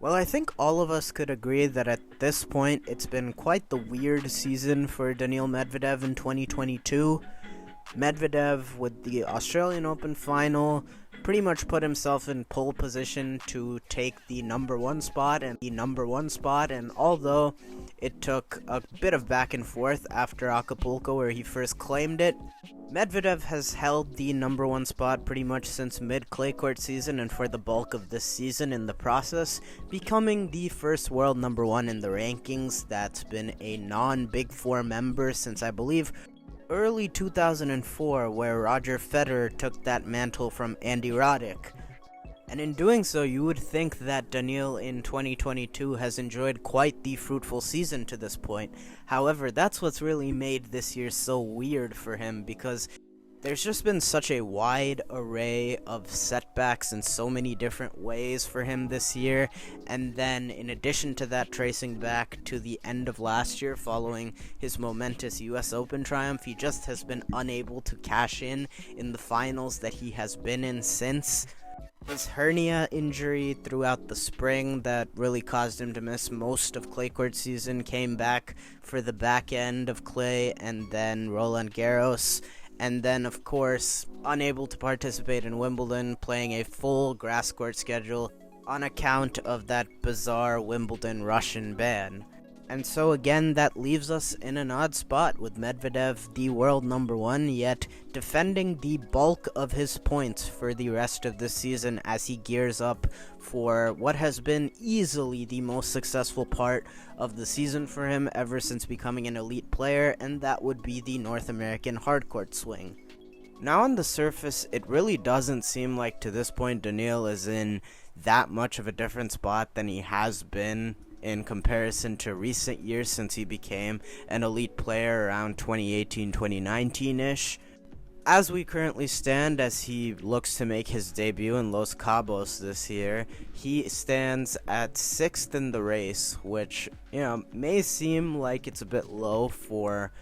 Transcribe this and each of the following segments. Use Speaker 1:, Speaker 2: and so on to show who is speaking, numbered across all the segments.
Speaker 1: Well, I think all of us could agree that at this point it's been quite the weird season for Daniil Medvedev in 2022. Medvedev, with the Australian Open final, pretty much put himself in pole position to take the number one spot, and although it took a bit of back and forth after Acapulco where he first claimed it, Medvedev has held the number one spot pretty much since mid-clay court season and for the bulk of this season in the process, becoming the first world number one in the rankings that's been a non-Big Four member since, I believe, early 2004, where Roger Federer took that mantle from Andy Roddick. And in doing so, you would think that Daniil in 2022 has enjoyed quite the fruitful season to this point. However, that's what's really made this year so weird for him, because there's just been such a wide array of setbacks in so many different ways for him this year. And then, in addition to that, tracing back to the end of last year following his momentous US Open triumph, he just has been unable to cash in the finals that he has been in since. His hernia injury throughout the spring that really caused him to miss most of clay court season came back for the back end of clay and then Roland Garros. And then, of course, unable to participate in Wimbledon, playing a full grass court schedule on account of that bizarre Wimbledon Russian ban. And so again, that leaves us in an odd spot with Medvedev, the world number one, yet defending the bulk of his points for the rest of the season as he gears up for what has been easily the most successful part of the season for him ever since becoming an elite player, and that would be the North American hardcourt swing. Now on the surface, it really doesn't seem like to this point Daniil is in that much of a different spot than he has been in comparison to recent years since he became an elite player around 2018-2019-ish. As we currently stand, as he looks to make his debut in Los Cabos this year, he stands at 6th in the race, which, may seem like it's a bit low for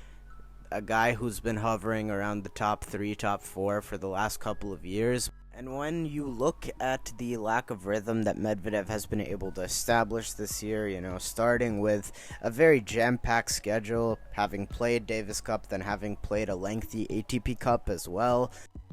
Speaker 1: a guy who's been hovering around the top 3, top 4 for the last couple of years. And when you look at the lack of rhythm that Medvedev has been able to establish this year, starting with a very jam-packed schedule, having played Davis Cup, then having played a lengthy ATP Cup as well,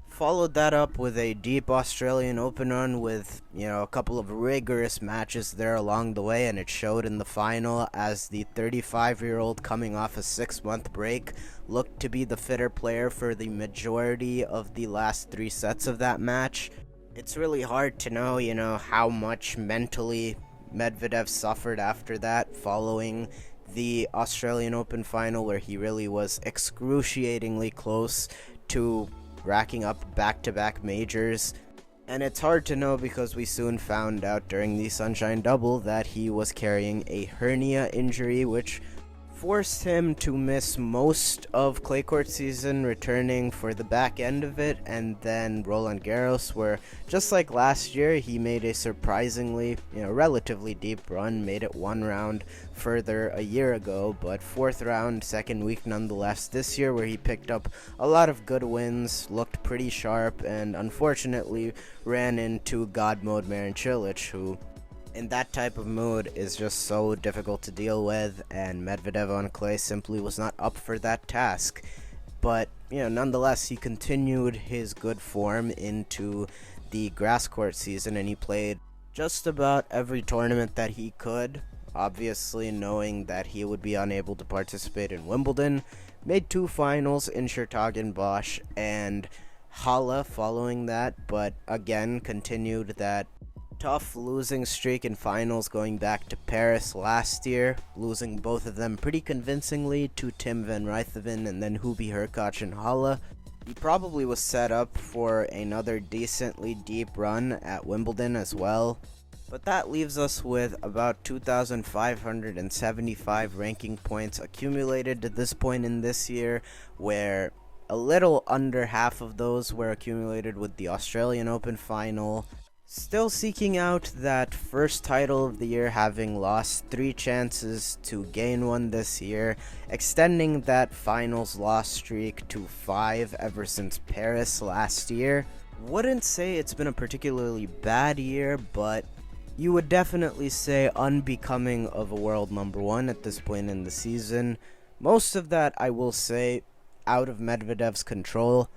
Speaker 1: followed that up with a deep Australian Open run with, a couple of rigorous matches there along the way, and it showed in the final as the 35-year-old coming off a 6-month break looked to be the fitter player for the majority of the last 3 sets of that match. It's really hard to know, how much mentally Medvedev suffered after that following the Australian Open final, where he really was excruciatingly close to racking up back-to-back majors. And it's hard to know because we soon found out during the Sunshine Double that he was carrying a hernia injury, which forced him to miss most of clay court season, returning for the back end of it, and then Roland Garros, where just like last year, he made a surprisingly, relatively deep run, made it 1 round further a year ago, but 4th round, second week nonetheless this year, where he picked up a lot of good wins, looked pretty sharp, and unfortunately ran into God mode Marin Cilic, who in that type of mood is just so difficult to deal with, and Medvedev on clay simply was not up for that task. But, nonetheless, he continued his good form into the grass court season, and he played just about every tournament that he could, obviously knowing that he would be unable to participate in Wimbledon. Made 2 finals in Bosch and Halle following that, but again continued that tough losing streak in finals going back to Paris last year, losing both of them pretty convincingly to Tim van Rijthoven and then Hubie Hurkacz in Halle. He probably was set up for another decently deep run at Wimbledon as well. But that leaves us with about 2,575 ranking points accumulated to this point in this year, where a little under half of those were accumulated with the Australian Open final. Still seeking out that first title of the year, having lost 3 chances to gain one this year, extending that finals loss streak to 5 ever since Paris last year. Wouldn't say it's been a particularly bad year, but you would definitely say unbecoming of a world number one at this point in the season. Most of that, I will say, out of Medvedev's control.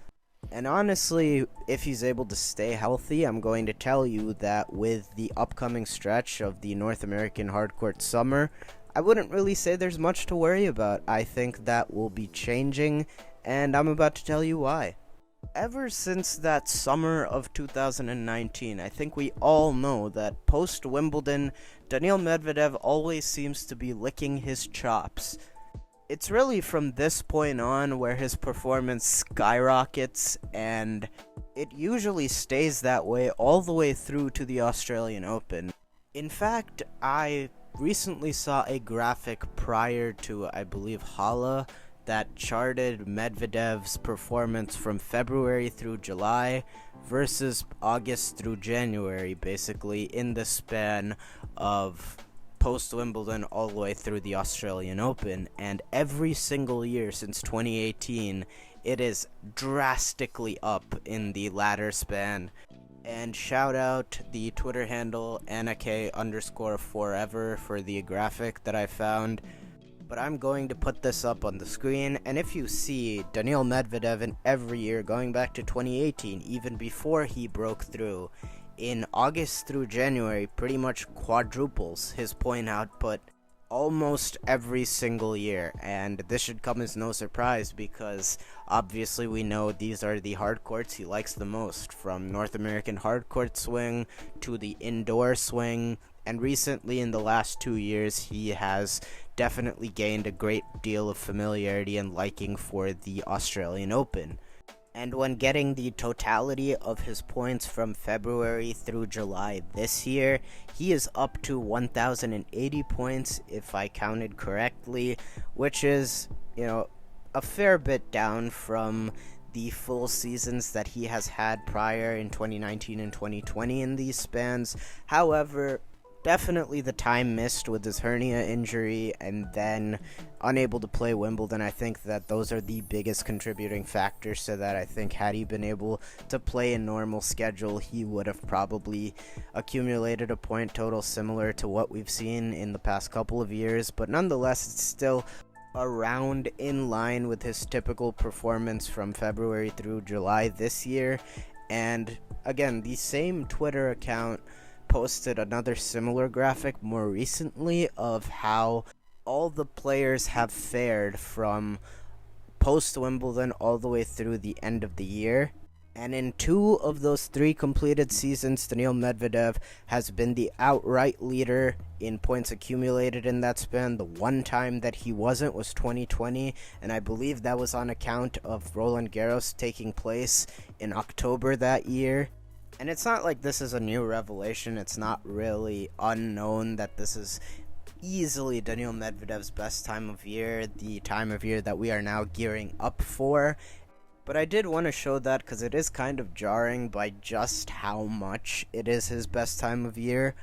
Speaker 1: And honestly, if he's able to stay healthy, I'm going to tell you that with the upcoming stretch of the North American hardcourt summer, I wouldn't really say there's much to worry about. I think that will be changing, and I'm about to tell you why. Ever since that summer of 2019, I think we all know that post-Wimbledon, Daniil Medvedev always seems to be licking his chops. It's really from this point on where his performance skyrockets, and it usually stays that way all the way through to the Australian Open. In fact, I recently saw a graphic prior to, I believe, Hala, that charted Medvedev's performance from February through July versus August through January, basically in the span of post-Wimbledon all the way through the Australian Open, and every single year since 2018, it is drastically up in the latter span. And shout out the Twitter handle AnnaK_forever for the graphic that I found. But I'm going to put this up on the screen, and if you see Daniil Medvedev in every year going back to 2018, even before he broke through, in August through January, pretty much quadruples his point output almost every single year. And this should come as no surprise because obviously we know these are the hard courts he likes the most, from North American hard court swing to the indoor swing. And recently, in the last 2 years, he has definitely gained a great deal of familiarity and liking for the Australian Open. And when getting the totality of his points from February through July this year, he is up to 1,080 points, if I counted correctly, which is, a fair bit down from the full seasons that he has had prior in 2019 and 2020 in these spans. However, definitely the time missed with his hernia injury and then unable to play Wimbledon, I think that those are the biggest contributing factors to that. I think had he been able to play a normal schedule, he would have probably accumulated a point total similar to what we've seen in the past couple of years, but nonetheless, it's still around in line with his typical performance from February through July this year. And again, the same Twitter account posted another similar graphic more recently of how all the players have fared from post-Wimbledon all the way through the end of the year. And in 2 of those 3 completed seasons, Daniil Medvedev has been the outright leader in points accumulated in that span. The one time that he wasn't was 2020, and I believe that was on account of Roland Garros taking place in October that year. And it's not like this is a new revelation. It's not really unknown that this is easily Daniil Medvedev's best time of year, the time of year that we are now gearing up for. But I did want to show that because it is kind of jarring by just how much it is his best time of year.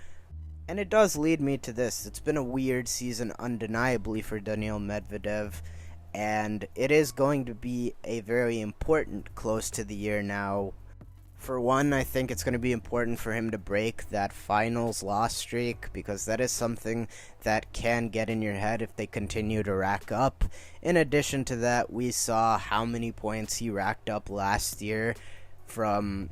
Speaker 1: And it does lead me to this. It's been a weird season undeniably for Daniil Medvedev, and it is going to be a very important close to the year now. For one, I think it's going to be important for him to break that finals loss streak, because that is something that can get in your head if they continue to rack up. In addition to that, we saw how many points he racked up last year from,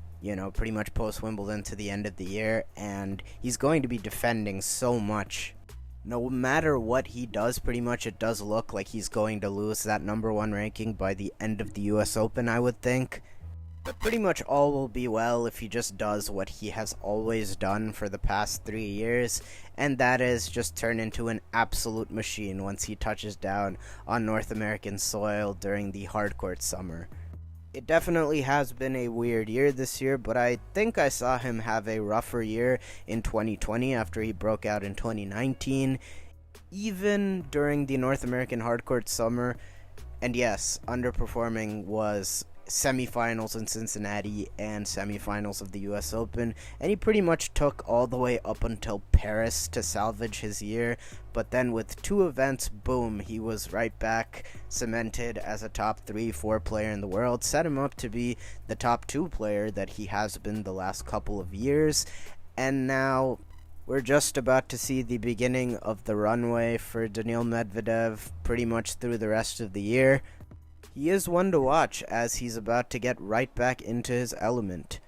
Speaker 1: pretty much post-Wimbledon to the end of the year, and he's going to be defending so much. No matter what he does, pretty much it does look like he's going to lose that number 1 ranking by the end of the US Open, I would think. But pretty much all will be well if he just does what he has always done for the past 3 years, and that is just turn into an absolute machine once he touches down on North American soil during the hardcourt summer. It definitely has been a weird year this year, but I think I saw him have a rougher year in 2020 after he broke out in 2019. Even during the North American hardcourt summer, and yes, underperforming was semifinals in Cincinnati and semifinals of the US Open, and he pretty much took all the way up until Paris to salvage his year, but then with 2 events, boom, he was right back cemented as a top 3-4 player in the world, set him up to be the top 2 player that he has been the last couple of years. And now We're just about to see the beginning of the runway for Daniil Medvedev pretty much through the rest of the year. He is one to watch as he's about to get right back into his element.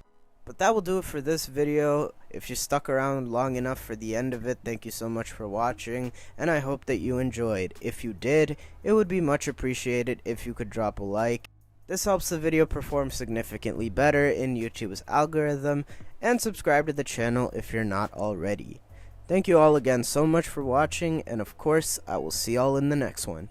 Speaker 1: But that will do it for this video. If you stuck around long enough for the end of it, thank you so much for watching, and I hope that you enjoyed. If you did, it would be much appreciated if you could drop a like. This helps the video perform significantly better in YouTube's algorithm, and subscribe to the channel if you're not already. Thank you all again so much for watching, and of course, I will see y'all in the next one.